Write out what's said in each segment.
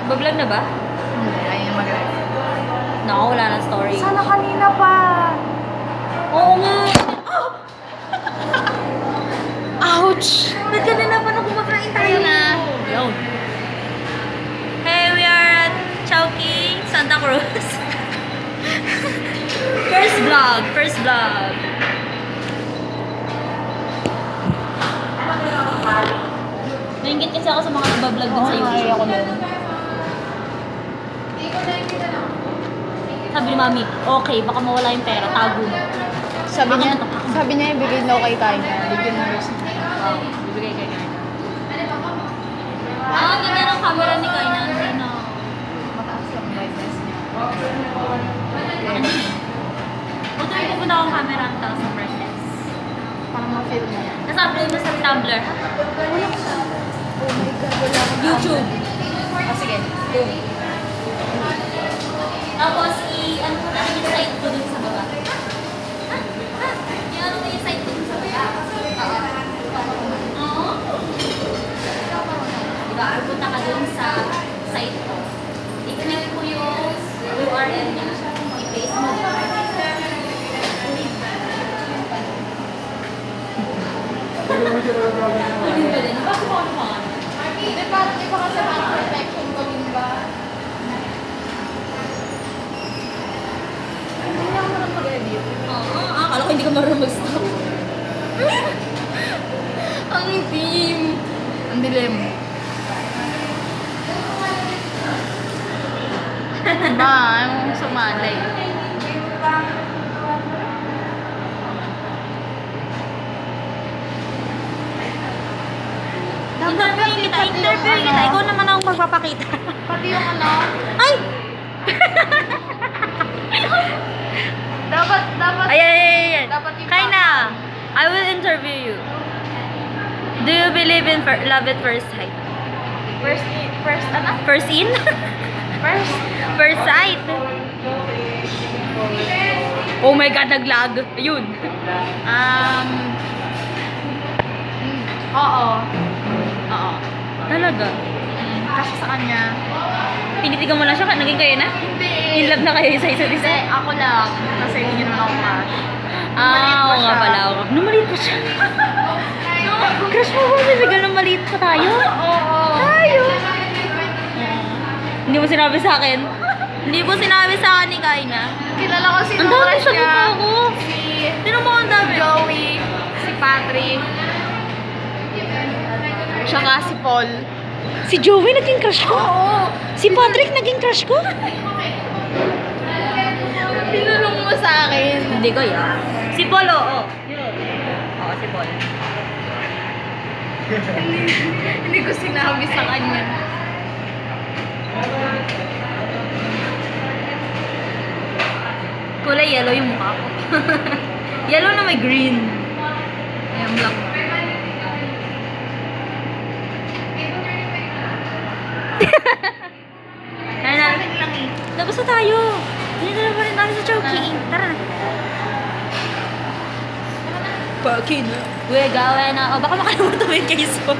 Nagbablog na ba? Hindi, ayun mag-record. Naku, wala na story. Sana kanina pa. Oo nga. Ouch! Ba't kanina pa nung kumakain tayo? Ayun na. Yo. Hey, we are at Chowking, Santa Cruz. First vlog. Nainggit kasi ako sa mga nagbablog din sa YouTube. Ako din. Sabi ni Mami, okay, baka mawala yung pera, tago mo. Sabi niya ibigay daw kay Kaya. Bigyan mo rin. Bibigay kay Kaina. Ang ganda ng camera ni Kaina. Ano? Mataas yung brightness niya. Buto yung pupunta akong camera ang taas ng brightness. Parang ma-feel mo. Nasa-upload na sa Tumblr. Oh my God, wala akong YouTube. Ah, sige. Go. Tapos, ano ko natin yung site ko dun sa baba. Yung ano ko yung site ko dun sa baba. Oo. Diba, pupunta ka dun sa site ko. I-click mo yung URL niya. I-paste mo. Pwede ba din? Bakit mo ano pa? Hindi, parang iba kasi parang perfection ko din ba? Hindi na ako marang mag-edit. Oo, akala ko hindi ka marunong mag-stop. Ang team! Ang dilim. Ba, ayaw mong sumalay. Interview kita. Ikaw naman ang magpapakita. Pati yung ano, Ay! dapat, Ayan. dapat yung Kaina, I will interview you. Do you believe in love at first sight? first, ano? First in? First, First sight? Oh my God, naglag. Ayun. Oo. Oo. Talaga. Kasi sa kanya, Tinitigan mo lang siya, naging kayo na? hindi. In love na kayo sa isa't Hindi, isa? ako lang. Kasi hindi naman ako crush. Oo nga pala. Nung maliit pa siya. Crush mo ba? Bibigyan ng maliit pa tayo? Oo. Tayo. Hindi mo sinabi sa akin. Hindi mo sinabi sa akin ni Kaina. Kilala ko si Ang dami crush sa niya. mukha ko. Sino mo ang dami? Joey, si Patrick, tsaka si Paul. Si Joey naging crush ko? Oo. Si Patrick naging crush ko? Tinanong mo sa akin. Hindi ko yan. Si Paul, oo. Oo, si Paul. Hindi ko sinabi sa kanya. Kulay yellow yung mukha ko. Yellow na may green. Ayan, black. Tara na. lang eh. Labas na tayo. Dito na pa rin tayo sa Chowking. Tara na. Paki na. Uy, gawin na. O, baka makalimutan mo yung case mo.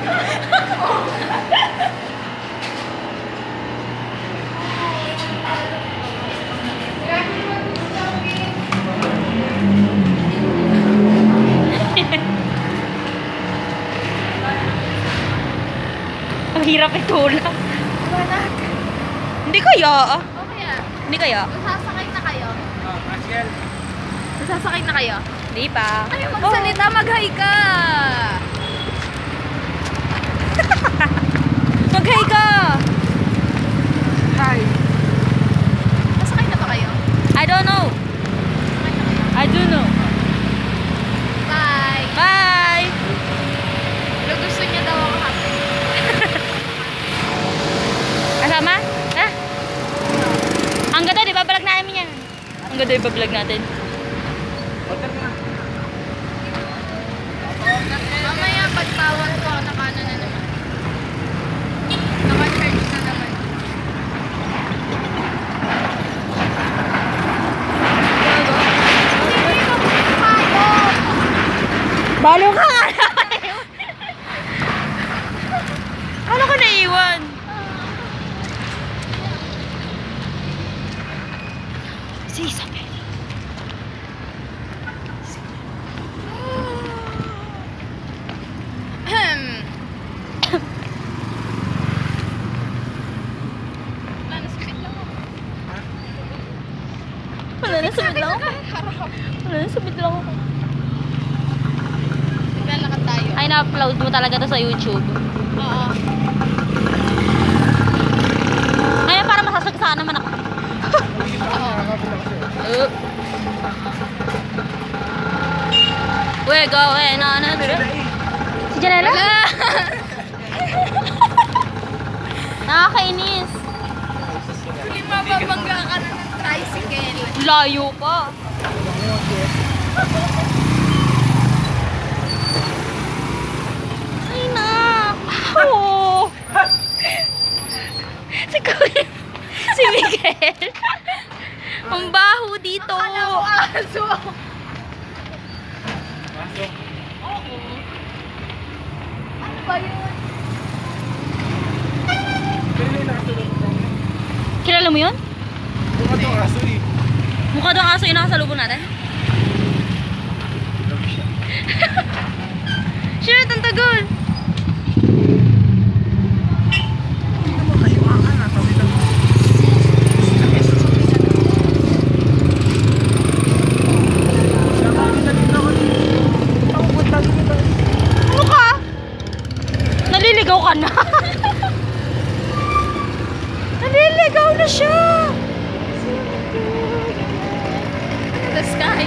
Ang hirap itulak. Hindi kaya. Okay ah. Hindi kaya. Masasakay na kayo? Masasakay na kayo? Hindi pa. Ayaw magsalita, mag-hi ka! Mag-hi ka! Hi. Masakay na ba kayo? I don't know. Masakay na kayo? I do know. Bye! Bye! Pero gusto niya daw ako happy. Kasama? Ha? Ang ganda, di ba? Balag namin yan. Ang ganda, di ba? Balag natin. Mamaya pagtawag ko, nakano na naman. Naka-charge na naman. Balo ka nga! Kala ko naiwan. Wala, subit lang ako. Naglalakad tayo. Ay, na-upload mo talaga to sa YouTube. Oo. Ay, para masasagsaan naman ako. We're going on a trip. Si Janela? Nakakainis. Hindi mababangga ka na ng tricycle. Layo pa. Ay na. Oh. Si Kuya. Si Miguel. Ang baho dito. Aso! Ano ba yun? Kilala mo yun? Mukha to aso eh. Mukha doang aso yung nakasalubong natin. Shit, ang tagal. Ano ka? Naliligaw ka na. Naliligaw na siya. The sky.